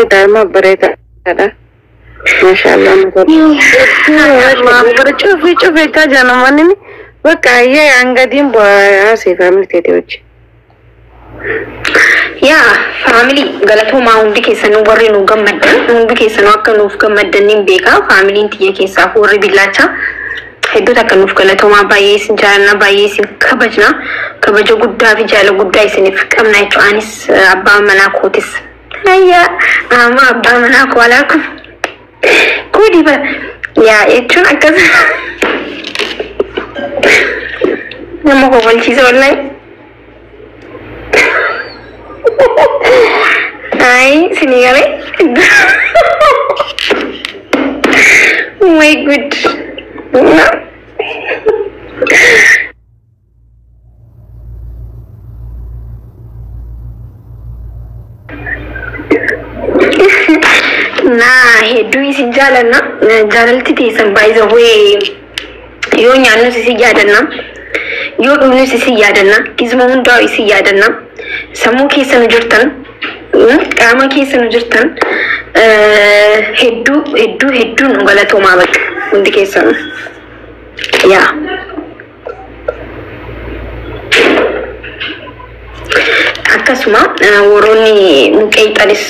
دائما بريتا هذا ما شاء الله ما برشوفي شوفي كاجانا مانني بقى هي عن قديم بواسي فاميلي تيجي يا فاميلي قالتوا ما عندي كيسانو برينو جمد عندي كيسانو أكنوا في جمد دنيم بيكا فاميلي انتي كيسا هو ربيلاتا هدو تكنوا في قالتوا ما بايس جالنا بايس كبجنا كبجو قدا في جالو قدا يسني في كم نايتو أنيس أبا مناكوتس هيا ما أبا مناكو ولاكم كودي با يا إيشون أكذا نمو هو الشيء والله Ay, sinigale. Oh my god. No. Nah, hedu isin jalan na. Jalan titi by the way. Yo nyanu sisi jalan na. Yo dunu sisi jalan na. Kismu mundo isi jalan na. Samu kisan jurtan. Kama kisan jurtan. Hedu nungala to mabak. Undi kisan. Ya. Akasuma woroni nukaitalis.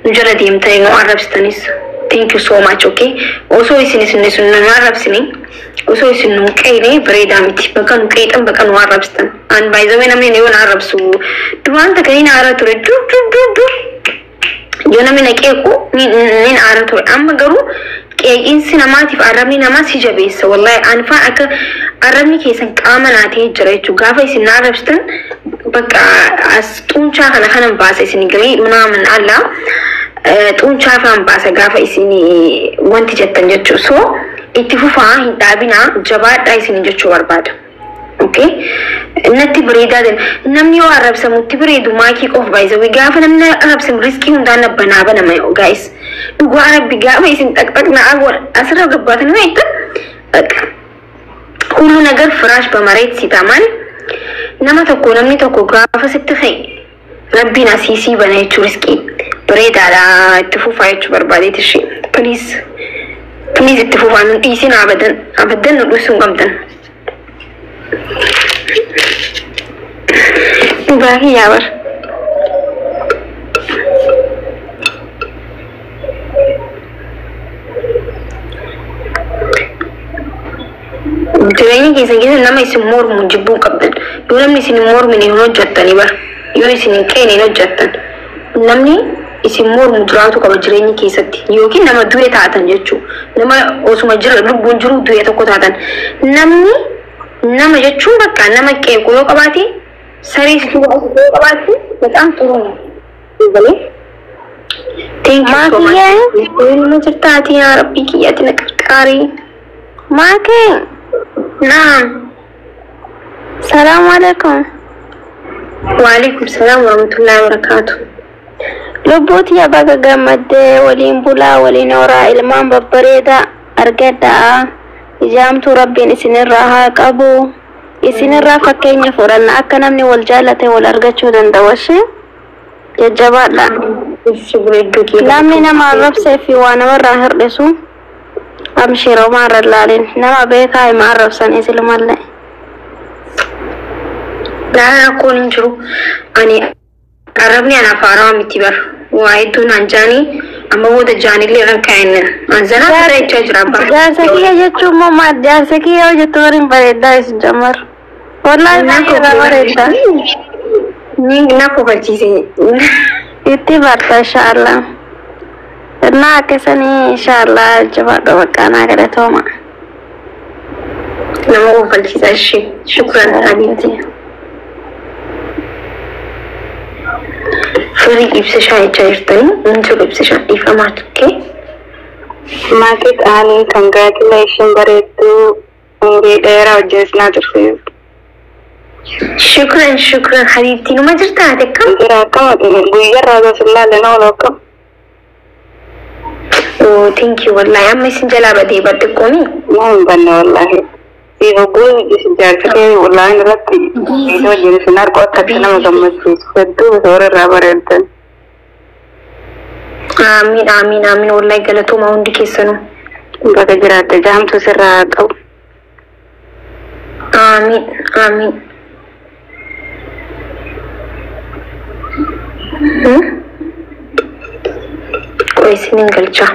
Nujara diamtai no Arabstanis. Thank you so much. Okay. Also isinis no Arabsini. Also isin nukaini beredamiti. Baka nukaitan baka no Arabstan. And by the way namni neon Arabsu. Tuan takain arature. Yo namni nakeko nin arature. Amma garu in cinematic Arabni namasi jabisa. Wallahi anfa aka Arabni kesan kamanati jare gafa isin Arabstan. Baka as tuncha kana basa isin gari munaman Allah. Tuncha fan basa gafa isini wanti jettan jechu so ittifufa hindabina jabada isini jechu barbada. Okay, natti berida den namni o arab samutti beredu maki of by the way gafa namna arab sam risky undana bana mayo guys dugo arab gafa isin tak na agor asra gabbatan wait kullu nagar firash bamaret sitaman nama tokko namni tokko gafa sitti rabbina sisi bana jechu risky بريد على اتفوفا يتشو برباديت الشيء بليز اتفوفا نقيسين أبدا نقلسون قمدا باقي يابر جريني كيسان كيسان لما يسمور مجبون قبدا يولم يسمور من يهنو جتاني بر يولم يسمين كيني نو جتان نمني isimur muduratu ka bajireenyi keessatti yookiin nama du'e taatan jechuu nama osuma jira lubbuun jiru du'e tokko taatan nama jechuun bakka nama qeeqoo yoo qabaate sarii situu yoo qabaate በጣም ጥሩ ነው ይበለ thank you so much ወይንም ጭርታቲ ያ ረቢ ኪያት ነቀርቃሪ ማከ ናም ሰላም አለይኩም ወአለይኩም ሰላም ወራህመቱላሂ ወበረካቱ لبوت يا بقى جمد ولين بولا ولين ورا إلمان ببريدا أرجدا جامت ربي نسين الراها كابو يسين الراها فكين يفورن أكنا من والجالة والأرجشو دندوشي يجبا لا لا من ما رب سيفي وانا مرة هرسو أمشي رو مرة لالين نما بيكاي ما رب سنيسل مالي لا أكون نجرو أني عربني أنا فارام تبر وايدون أنجاني أما هو دجاني اللي ركعين أنزنا ترى تجربة جالسكي يجتو ماما جالسكي يجتورين بريدا إسجمر والله ما كذا بريدا ناكو بتشيزي يتبار إن شاء الله كسني إن شاء الله جبار وكانا كده توما نمو بتشيزي شكرا حبيبتي فري إبسشان يجرتني نجوا إبسشان إفهمت كي Market Ali congratulations بريتو إيرا وجسنا ترفيه شكرا حبيبتي وما جرت هذاك كم إراكم غير هذا سلا لنا ولكم thank you والله يا أمي سنجلا بدي بدكوني ما بنا والله في بقول جالسة والله نلقي إذا جلسنا ركوت كنا مجمع فدو بصور الرابرنتن آمين آمين آمين والله قالتوا ما عندي كيسنو بقى جرات جامتو سراتو آمين آمين كويسين قلتشا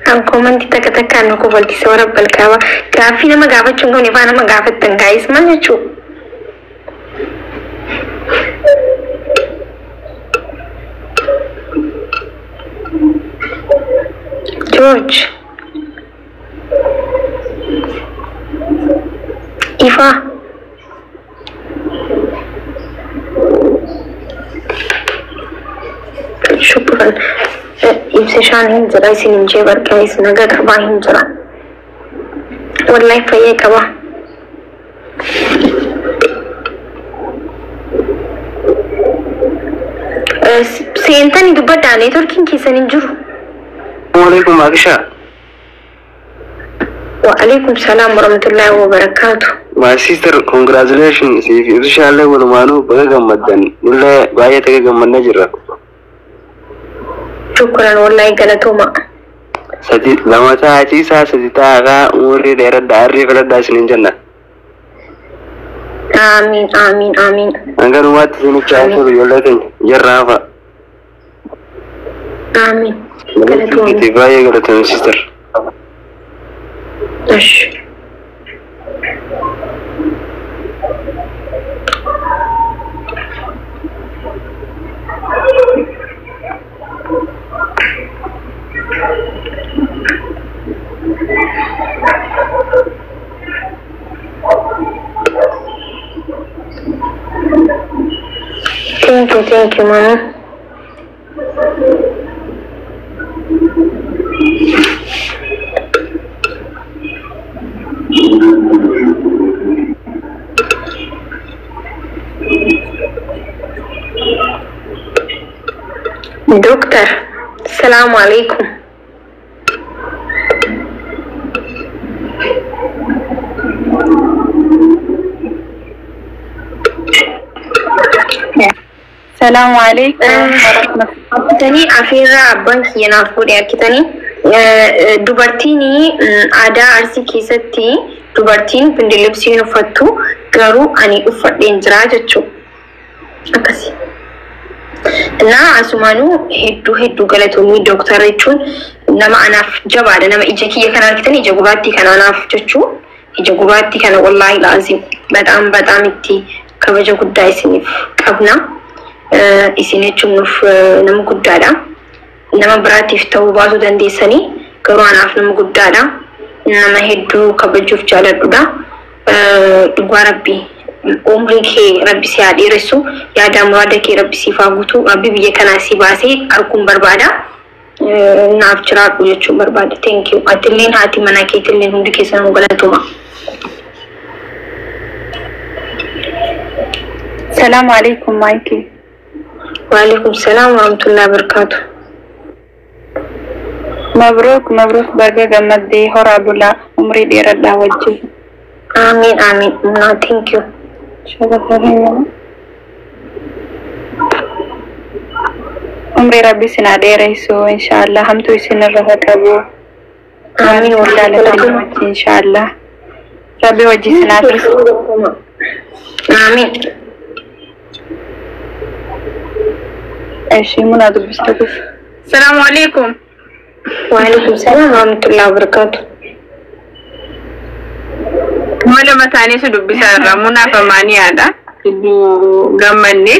أنكم أنتي تكتك أنكم بلتي سورة بالكاوة كافينا ما قافت شنكم يفانا ما قافت تنقايس ما نشوف جورج إيفا شكرا إمسشان هنجرا يسين نجيبر كايس نقدر با هنجرا والله فيك أبا سينتاني دبت عليه تركين كيسا ننجرو عليكم عائشة. وعليكم السلام ورحمة الله وبركاته. My sister, congratulations. If you shall have one manu, Bagamadan, Nulla, Bayatagam Najra. شكرا والله قالتوما. Sati Lamata Atisa Satara, Uri, there are diary for a dash in Jannah. آمين آمين آمين. And then what in the child you're letting Jarava. آمين. قالتوما. Sister. أش. Thank you, Mama. دكتور السلام عليكم. السلام عليكم ورحمة الله. تاني أفيرا أبانك ينافور يا كتاني دوبرتيني عدا أرسي كيستي دوبرتين بندلبسين وفتو قارو أني أفرد إنجراجتشو أكسي نا عسمانو هدو قلتوني دكتور ريتشون نما أنا جبادة نما إجاكي يكنا كتاني إجاقباتي كان أنا فجتشو إجاقباتي كان والله لازم بدأم إتي كبجا قد دايسيني قبنا إسينيتشو نف نما قدادا نما براتي فتو بازو دنديساني قرو أنا في نما قدادا نما هدو كبجو في جالة دا ربي عمرك ربي سيادي رسو يا دامرادك ربي سيفاغوتو ربي بيجي كنا سيباسي أركم بربادا نافجرات بيجو بربادا thank you أتلين هاتي مناكي تلين هندي كيسان مغلطوما. السلام عليكم مايكي. وعليكم السلام ورحمة الله وبركاته. مبروك برجع جمدي هرا بلا عمري دير الله وجهي. آمين آمين thank you. شكرا. عمري ربي سنادير يسوع إن شاء الله هم تويسين الرهق أبو. آمين والله إن شاء الله. ربي وجهي سنادير. آمين. ايش منادب بستقف. السلام عليكم. وعليكم السلام ورحمة الله وبركاته. ولا متاني سدب بسارة منا فماني هذا جمني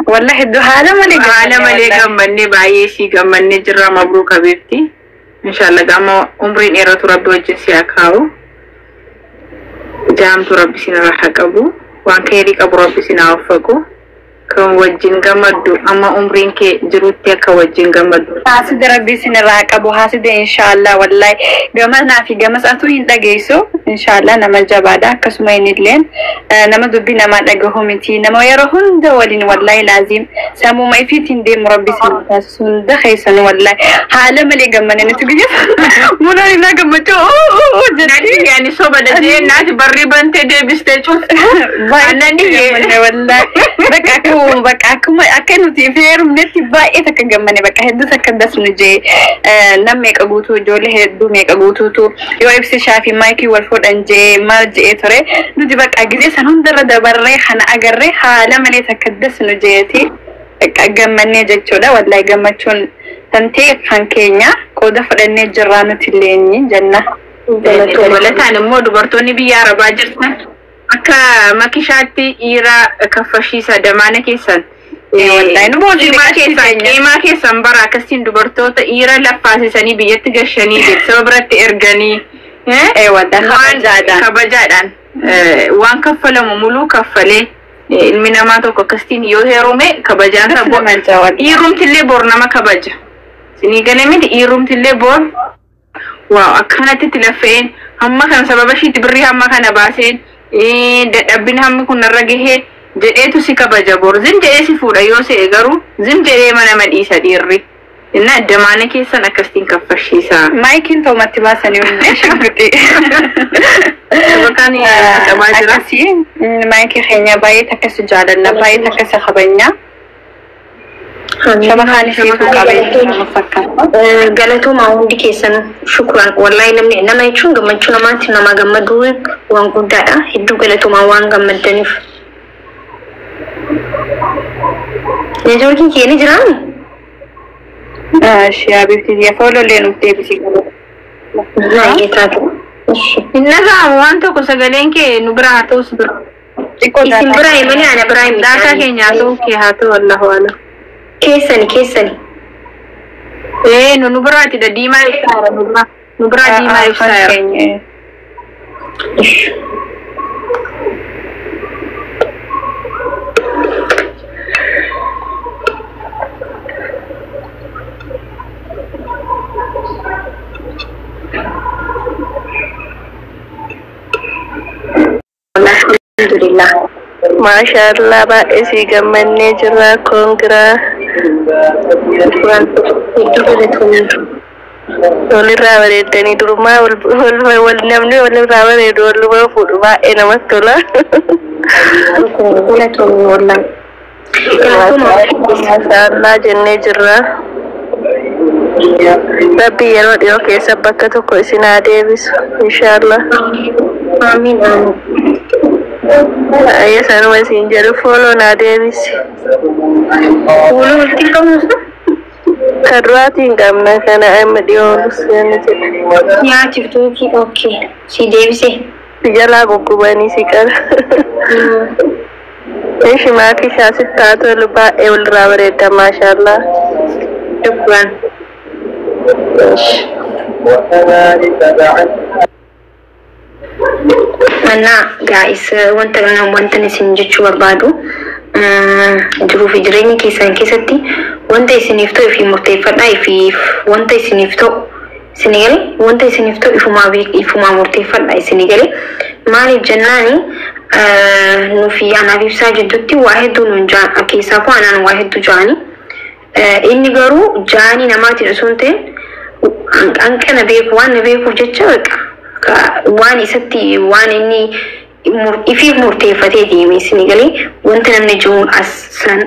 والله الدو هذا مالي جمني بايشي جمني جرا مبروك حبيبتي إن شاء الله جامو عمري نيرة ربي وجسيا كاو جام ربي سنا راح كابو وان كيري كابو ربي سنا وفقو kan wajjin gamaddu amma umriin kee jirutti akka wajjin gamaddu haasida rabbii sin irraa qabu haasida inshallah wallahi gamanaa fi gamasatu hin dhageessu inshallah nama jabaadha akkasuma inilleen nama dubbi nama dhagahu miti nama yeroo hunda waliin wallahi laazim samuma ifiitiin deemu rabbii sin taasisuun dakheessan wallahi haala malee gammanee nuti guyyaa muna ina gammacho jadi yani soba da je naati barri bante deebiste cuuf anani wallahi baka kuma akanuti feerumnetti baay'ee takka gammane baka hedduu takka dasnu je namme qabuutu jole hedduu me qabuutu yoo ibsi shaafi maayikii wal fudhan je maal je tore nuti baka gize san hundarra dabarree kana agarree haala malee takka dasnu jeeti baka gammane jechuudha wallahi gammachuun tantee kan keenya qooda fudhannee jirraa nuti leenyi janna walataan immoo dubartoonni biyya arabaa jirtan akka makishaatti ira kafashiisa damaana keessan wallahi nu boodii ma keessan bara akkasiin dubartoota ira lafaasisanii biyyatti gashanii beeksisa biratti erganii wallahi kabajaadhaan waan kaffalamu muluu kaffalee ilmi namaa tokko akkasiin yoo heerume kabajaan saboo dhiirumtillee bor nama kabaja sinii galemiti dhiirumtillee bor waaw akkanatti tilafeen hamma kan sababa shiitti birrii hamma kana baaseen dadhabbin hammi kun narra gahee jedheetu si kabaja bor zim jedhee si fuudha yoo se'e garuu zim jedhee mana madhiisa dhiirri inna damaana keessan akkasiin kaffashiisa maayikiin toomatti baasanii hundee shagguxi bakkaan qabaa jira maayikii keenya baay'ee takkasi jaalanna baay'ee takkasi kabanya shabakaani siifu qabee galatuma hundi keessan shukran wallahi nama jechuun gammachuu namaatti nama gammaduu waan guddaadha hedduu galatuma waan gammaddaniif neetworkiin keenya jiraan shiyaa bifti ya follow leen deebisi innaga waan tokko sagaleen kee nu bira haa ta'us bira isin bira himani ana bira himani daataa keenya haa ta'u kee haa ta'u wallahu alam keessani nu biraati da diimaa ibsaara nu biraa diimaa ibsaara alhamdulillah mashallah ba isi gammanne jira kongra wal rawareedani durma wal namni wal rawareedu wal fuudhu baay'ee namatti tola mashallah jennee jirra rabbi yeroo dhiyoo keessa bakka tokko isin haa deebisu inshallah amin ayya sanuma isin jedhu follow naa deebisi follow itti qabnu kaduraatiin qabna kana amma dhiyoonu seeni jedhe nyaatiif tuuti okay si deebise jalaa guggubanii si qara ishi maakii shaasitti haa tolu baay'ee walirraa bareedda maashaallah shukran Mana guys wanta isin jechuu barbaadu jiruu fi jireenya keessan keessatti wanta isiniif ta'u fi murteeffadhaa fi wanta isiniif ta'u isinigale wanta isiniif ta'u ifumaa murteeffadhaa isinigale maaliif jennaani nufi anaaf ibsaa jidduutti waa hedduu nuun jaan keessaa koo anaan waa hedduu jaani inni garuu jaanii namaatiin osoo hin ta'in hanqina beeku waan na beekuuf jecha beeka waan isatti waan inni ifi murteeffatee deeme isinigale wanta namni jiruun asan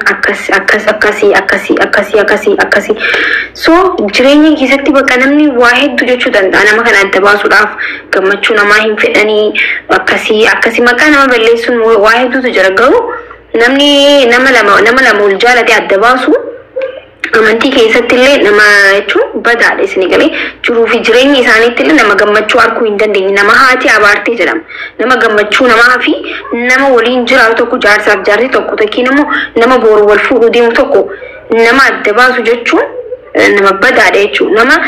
akkasii so jireenya keessatti bakka namni waa hedduu jechuu danda'a nama kana adda baasuudhaaf gammachuu namaa hin fedhanii akkasii maqaa nama balleessuun waa hedduutu jira garuu nama lama ol jaalate adda baasu amantii keessatti illee nama jechuun badaadha isinigale jiruu fi jireenya isaaniitti illee nama gammachuu arguu hin dandeenye nama haati abaartee jedhama nama gammachuu namaa fi nama waliin jiraatu tokko jaarsaaf jaartii tokko takkiin immoo nama boru wal fuudhuu deemu tokko nama adda baasu jechuun nama badaadha jechuun nama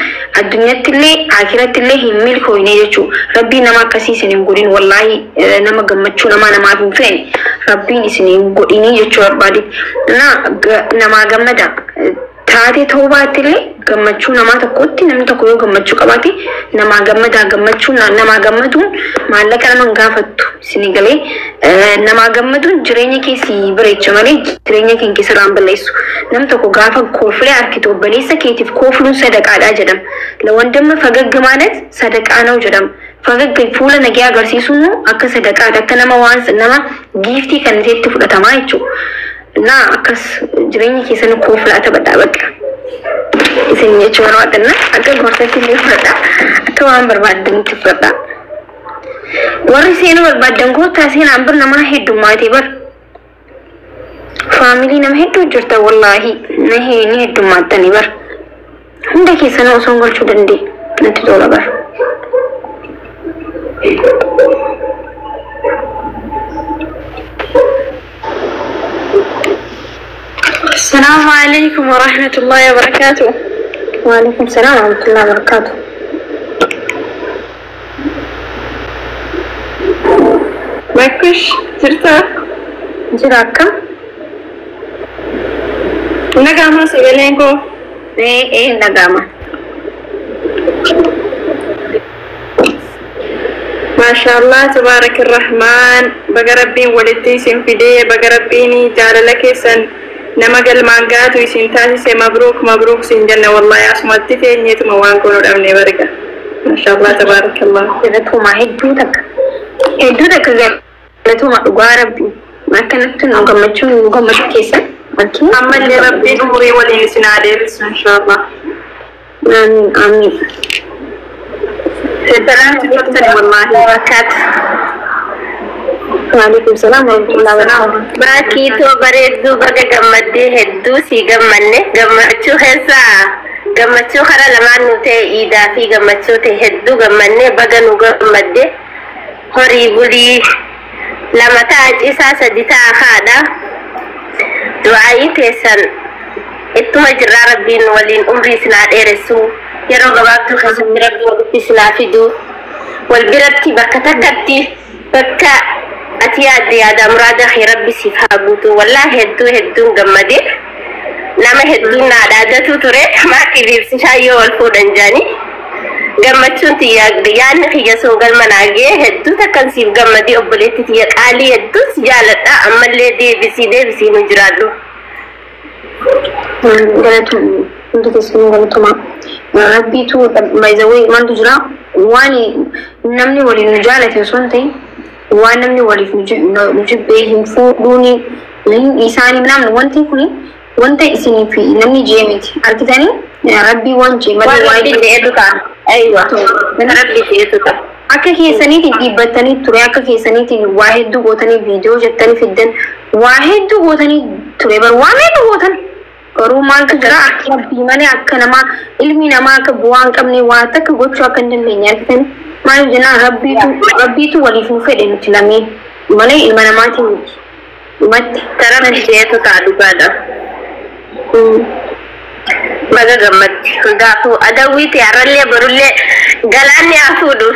addunyaatti illee akiratti illee hin milkooyne jechuun rabbii nama akkasii isin hin godhin wallaahi nama gammachuu namaaf hin feene rabbiin isin godhini jechuu barbaade nama gammada taate ta'uu baattillee gammachuu namaa tokkotti namni tokko yoo gammachuu qabaate nama gammaduun maallaqa nama gaafattu isin galee nama gammaduun jireenya keessi bareecha malee jireenya keenya keessa raamballeessu nam tokko gaafa kooflee arkitu obboleessa keetiif koofluun sadaqaadhaa jedhama lawandamma fagagga ማለት sadaqaa ነው jedhama fagagga fuula nagee agarsiisuun akka sadaqaadha akka nama waan nama giiftii kan itti fudhatamaa jechuudha na akas jireenya keessan kooflaata badhaabaqqa isin jechuun wadanna akka gorsatti ni fudhata akka waan barbaadanitti fudhata warri seenu barbaadan goota seen ambir nama heddummaatee bar family nama hedduu jirta wallahi nahi ni heddummaatanii bar hunda keessan osoo golchuu dandee natti tola bar السلام عليكم ورحمة الله وبركاته. وعليكم السلام ورحمة الله وبركاته. ماكوش جرتا جراكا نقامة سيبلينكو ايه نقامة ما شاء الله تبارك الرحمن بقربين ولدتي سنفيدية بقربيني جارلك سن نما قال مانقات ويسنتاسي سي مبروك سنجنة والله يا اسمتي تينيت موانكو نرمني بركة ما شاء الله تبارك الله جلتو ما هدودك جلتو ما قاربي ما كانت نقمتشو كيسا أما اللي ربي نوري والإنسان عديرس إن شاء الله آمين السلام تفتني والله وبركاته وعليكم السلام ورحمة الله وبركاته باكي تو بريدو بقى قمدي هدو سي قمني قمتشو هسا قمتشو خرا لما نوتي إيدا في قمتشو تي هدو قمني بقى نو قمدي هوري بولي لما تاج إساسة دي تاخادا دعائي تيسن اتو مجرى ربين ولين أمري سناد إرسو يرو قبابتو خسن ربي وقتي سنافدو والبربتي بكا تكتي بكا أتياد يا دمراد خي ربي سيفابوتو والله هدو قمدي لما هدو نادادتو تري ما كبير سشايو والفودن جاني قمتشون تياق ديان خيجسون قل مناقي هدو تكن سيف قمدي أبوليتي تياق آلي هدو سجالتا أما اللي دي بسي نجرادو قالتهم انت تسمون قالتهم ربي تو بايزوي ما تجرا واني نمني ولي نجالة سنتي وانمني ولي نجيب بيهم فودوني لين إساني منام وانتي كوني وانت إساني في نمني جيمتي أركتاني يا ربي وانجي مدي ربي تيتوكا أيوة من ربي تيتوكا akka keessaniitiin dhiibbatanii ture akka keessaniitiin waa hedduu gootanii viidiyoo jettanii fiddan waa hedduu gootanii ture bar waan hedduu gootan garuu maaltu jira akka rabbii malee akka namaa ilmi namaa akka bu'aan qabne waa takka gochuu akka hin dandeenye argitanii maal jennaan rabbiitu waliif nu fedhe nuti lameen malee ilma namaatiin miti dhumatti tarabbi teetotaa dhugaadha baga gammatti hundaafuu adawwiiti harallee barullee galaanni hafuudhu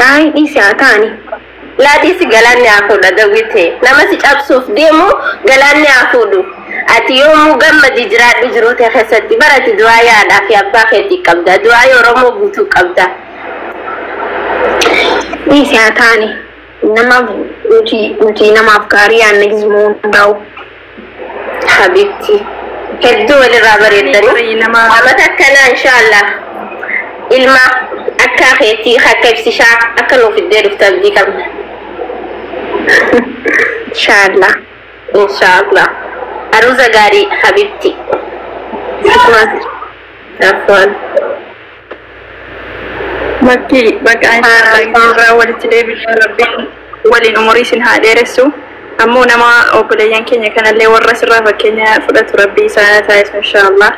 Ay, isi ataani. Laadhiisi galaanni hafuudha adawwiiti nama si cabsuuf deemu galaanni hafuudhu ati yoomuu gammadi jiraadhu jiruu ta'e keessatti barati du'aa yaadhaa fi abbaa keetii qabda du'aa Oromoo guutuu qabda. Isi ataani. Namaaf nuti namaaf gaarii yaadne gizmoo hundaa'u. Habibti hedduu walirraa bareeddanii amata akkanaa inshallah ilma akka keetii akka ibsishaa akka nuuf iddee dhuftu abdii qabna inshallah aruuza gaarii habibti afwan bakki baqaan irraa walitti deebiin rabbiin waliin umurii isin haa dheeressu ammoo nama obboleeyyan keenya kanallee warra sirraa fakkeenya fudhatu rabbii isaanii taasisu inshallah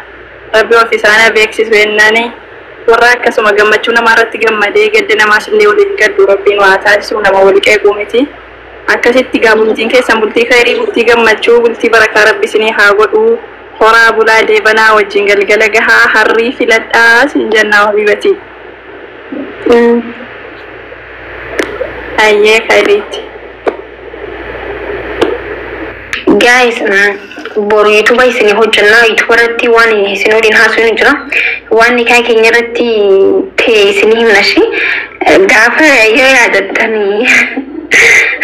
rabbii of isaanii beeksisu yennaani warra akkasuma gammachuu namaa irratti gammadee gadda namaas illee waliin gaddu rabbiin waa taasisu nama wal qeequu miti akkasitti bultiin keessan bultii khairii bultii gammachuu bultii barakaa rabbi isinii haa godhu horaa bulaa deebanaa wajjin galgala gahaa harrii filadhaa siin jennaa habibati Aye, Khalid. Guys, boru YouTube isini hojjanna ituratti waan isinodin haasuun jira. Waan nikaa keenyarratti ta'e isini himnashi. Gaafa yoo yaadattanii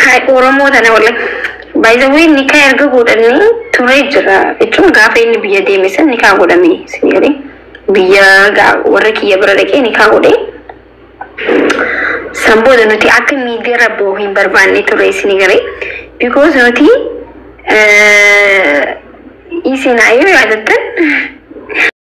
hay Oromoo tana wala by the way nikaa erga godhanii ture jira. Jechuun gaafa inni biyya deemesan nikaa godhame isini gadi. Biyya warra kiyya bira dhaqee nikaa godhe. Sambooda nuti akka miidiyaa rabboo hin barbaanne ture isini gadi. Because nuti isinayo yaadatan